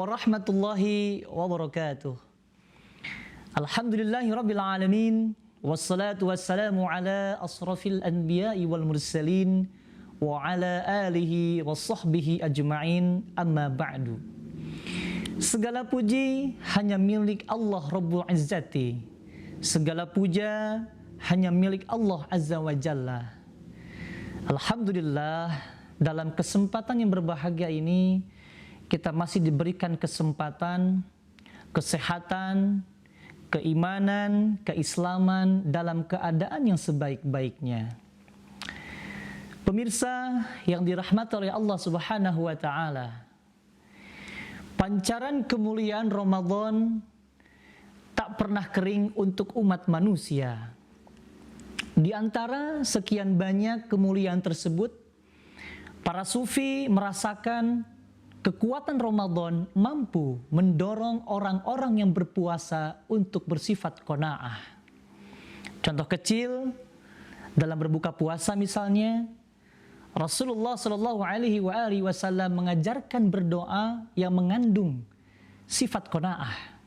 warahmatullahi wabarakatuh. Alhamdulillahi rabbil alamin, wassalatu wassalamu ala asrafil anbiya'i wal mursalin wa ala alihi wa sahbihi ajma'in, amma ba'du. Segala puji hanya milik Allah Rabbul Izzati. Segala puja hanya milik Allah Azza wa Jalla. Alhamdulillah, dalam kesempatan yang berbahagia ini kita masih diberikan kesempatan, kesehatan, keimanan, keislaman dalam keadaan yang sebaik-baiknya. Pemirsa yang dirahmati oleh Allah Subhanahu wa taala, pancaran kemuliaan Ramadan tak pernah kering untuk umat manusia. Di antara sekian banyak kemuliaan tersebut, para sufi merasakan kekuatan Ramadan mampu mendorong orang-orang yang berpuasa untuk bersifat qanaah. Contoh kecil, dalam berbuka puasa misalnya, Rasulullah Shallallahu Alaihi Wasallam mengajarkan berdoa yang mengandung sifat qanaah.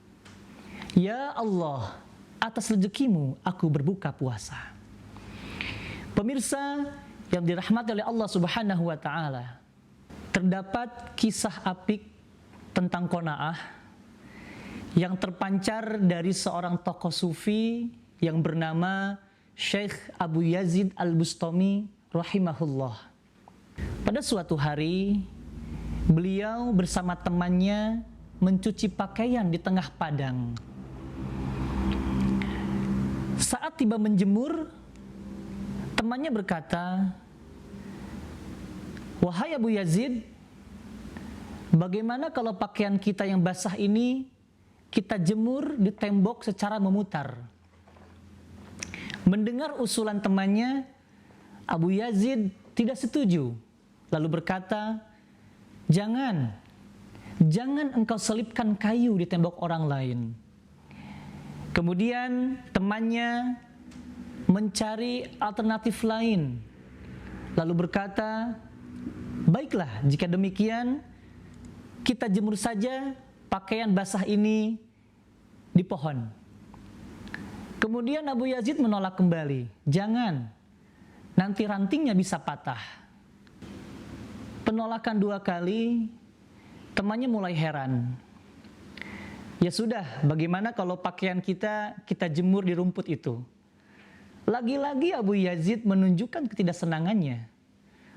Ya Allah, atas rezekimu aku berbuka puasa. Pemirsa yang dirahmati oleh Allah Subhanahu wa taala, terdapat kisah apik tentang qanaah yang terpancar dari seorang tokoh sufi yang bernama Syekh Abu Yazid Al-Bustami rahimahullah. Pada suatu hari, beliau bersama temannya mencuci pakaian di tengah padang. Saat tiba menjemur, temannya berkata, "Wahai Abu Yazid, bagaimana kalau pakaian kita yang basah ini kita jemur di tembok secara memutar?" Mendengar usulan temannya, Abu Yazid tidak setuju, lalu berkata, Jangan engkau selipkan kayu di tembok orang lain." Kemudian temannya mencari alternatif lain, lalu berkata, "Baiklah, jika demikian kita jemur saja pakaian basah ini di pohon." Kemudian Abu Yazid menolak kembali, "Jangan, nanti rantingnya bisa patah." Penolakan dua kali, temannya mulai heran. Ya sudah, bagaimana kalau pakaian kita jemur di rumput itu? Lagi-lagi Abu Yazid menunjukkan ketidaksenangannya,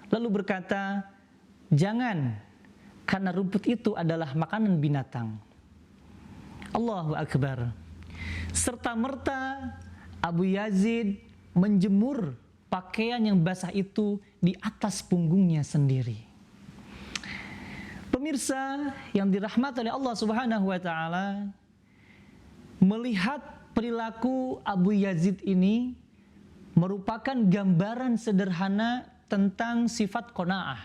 lalu berkata, "Jangan, karena rumput itu adalah makanan binatang." Allahu Akbar. Serta-merta Abu Yazid menjemur pakaian yang basah itu di atas punggungnya sendiri. Pemirsa yang dirahmati oleh Allah Subhanahu wa taala, melihat perilaku Abu Yazid ini merupakan gambaran sederhana tentang sifat qanaah.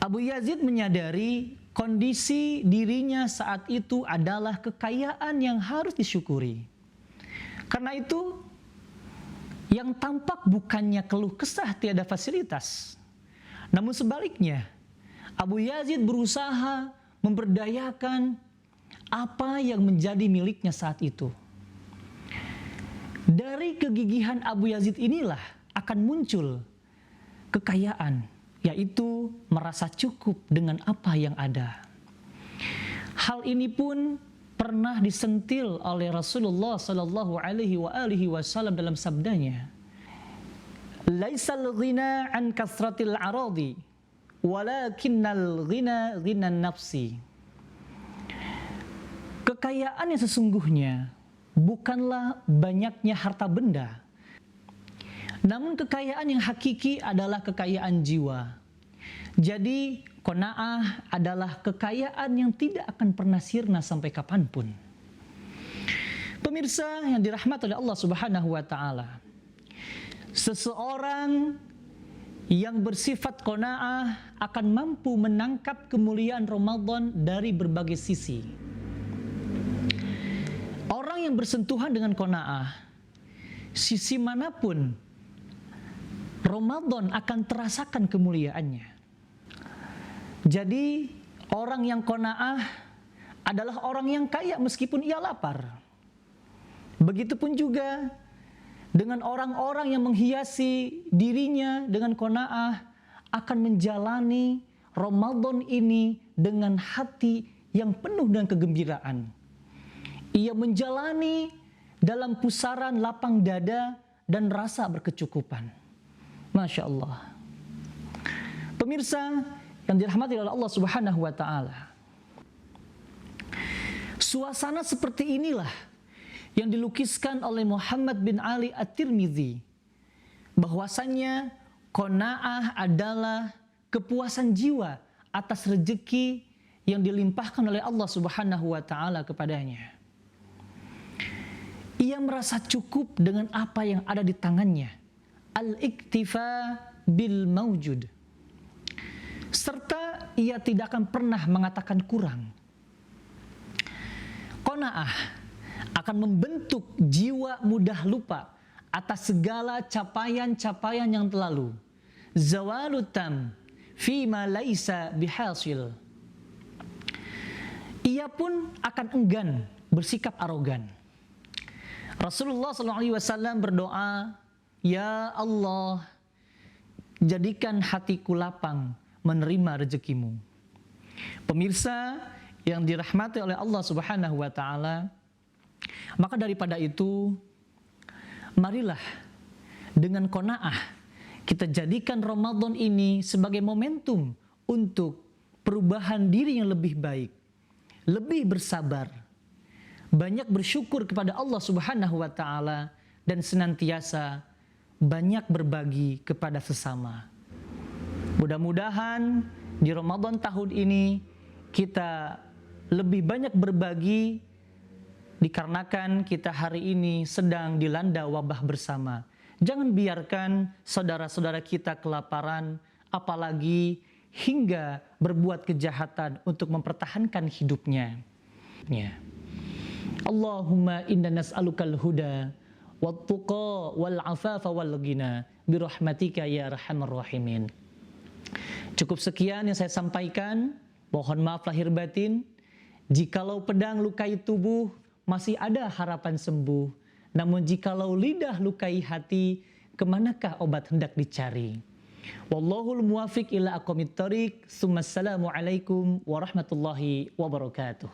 Abu Yazid menyadari kondisi dirinya saat itu adalah kekayaan yang harus disyukuri. Karena itu, yang tampak bukannya keluh kesah tiada fasilitas, namun sebaliknya, Abu Yazid berusaha memberdayakan apa yang menjadi miliknya saat itu. Dari kegigihan Abu Yazid inilah akan muncul kekayaan, yaitu merasa cukup dengan apa yang ada. Hal ini pun pernah disentil oleh Rasulullah Sallallahu Alaihi Wasallam dalam sabdanya, "Laisal ghina an kasratil aradi, walakinnal ghina ghinan nafsi." Kekayaan yang sesungguhnya bukanlah banyaknya harta benda, namun kekayaan yang hakiki adalah kekayaan jiwa. Jadi qanaah adalah kekayaan yang tidak akan pernah sirna sampai kapanpun. Pemirsa yang dirahmati oleh Allah Subhanahu wa taala, seseorang yang bersifat qanaah akan mampu menangkap kemuliaan Ramadan dari berbagai sisi. Orang yang bersentuhan dengan qanaah, sisi manapun Ramadan akan terasakan kemuliaannya. Jadi Orang yang qanaah adalah orang yang kaya meskipun ia lapar. Begitupun juga dengan orang-orang yang menghiasi dirinya dengan qanaah akan menjalani Ramadan ini dengan hati yang penuh dengan kegembiraan. Ia menjalani dalam pusaran lapang dada dan rasa berkecukupan. Masya Allah. Pemirsa yang dirahmati oleh Allah Subhanahu wa Ta'ala, suasana seperti inilah yang dilukiskan oleh Muhammad bin Ali At-Tirmidzi, bahwasannya qanaah adalah kepuasan jiwa atas rezeki yang dilimpahkan oleh Allah Subhanahu wa Ta'ala kepadanya. Ia merasa cukup dengan apa yang ada di tangannya, al-iktifa bil mawjud, serta ia tidak akan pernah mengatakan kurang. Qanaah akan membentuk jiwa mudah lupa atas segala capaian-capaian yang terlalu. Zawalutam fima laisa bihasil. Ia pun akan enggan bersikap arogan. Rasulullah SAW berdoa, "Ya Allah, jadikan hatiku lapang menerima rezekimu." Pemirsa yang dirahmati oleh Allah Subhanahu wa Ta'ala, maka daripada itu, marilah dengan qanaah kita jadikan Ramadan ini sebagai momentum untuk perubahan diri yang lebih baik, lebih bersabar, banyak bersyukur kepada Allah Subhanahu wa Ta'ala, dan senantiasa banyak berbagi kepada sesama. Mudah-mudahan di Ramadan tahun ini kita lebih banyak berbagi, dikarenakan kita hari ini sedang dilanda wabah bersama. Jangan biarkan saudara-saudara kita kelaparan, apalagi hingga berbuat kejahatan untuk mempertahankan hidupnya. Allahumma inna nas'alukal huda wat-tuqa wal-afafa wal-ghina birahmatika ya arhamar rahimin. Cukup sekian yang saya sampaikan. Mohon maaf lahir batin. Jikalau pedang lukai tubuh, masih ada harapan sembuh. Namun jikalau lidah lukai hati, kemanakah obat hendak dicari? Wallahul muwafiq ila aqwamit thoriq. Assalamualaikum warahmatullahi wabarakatuh.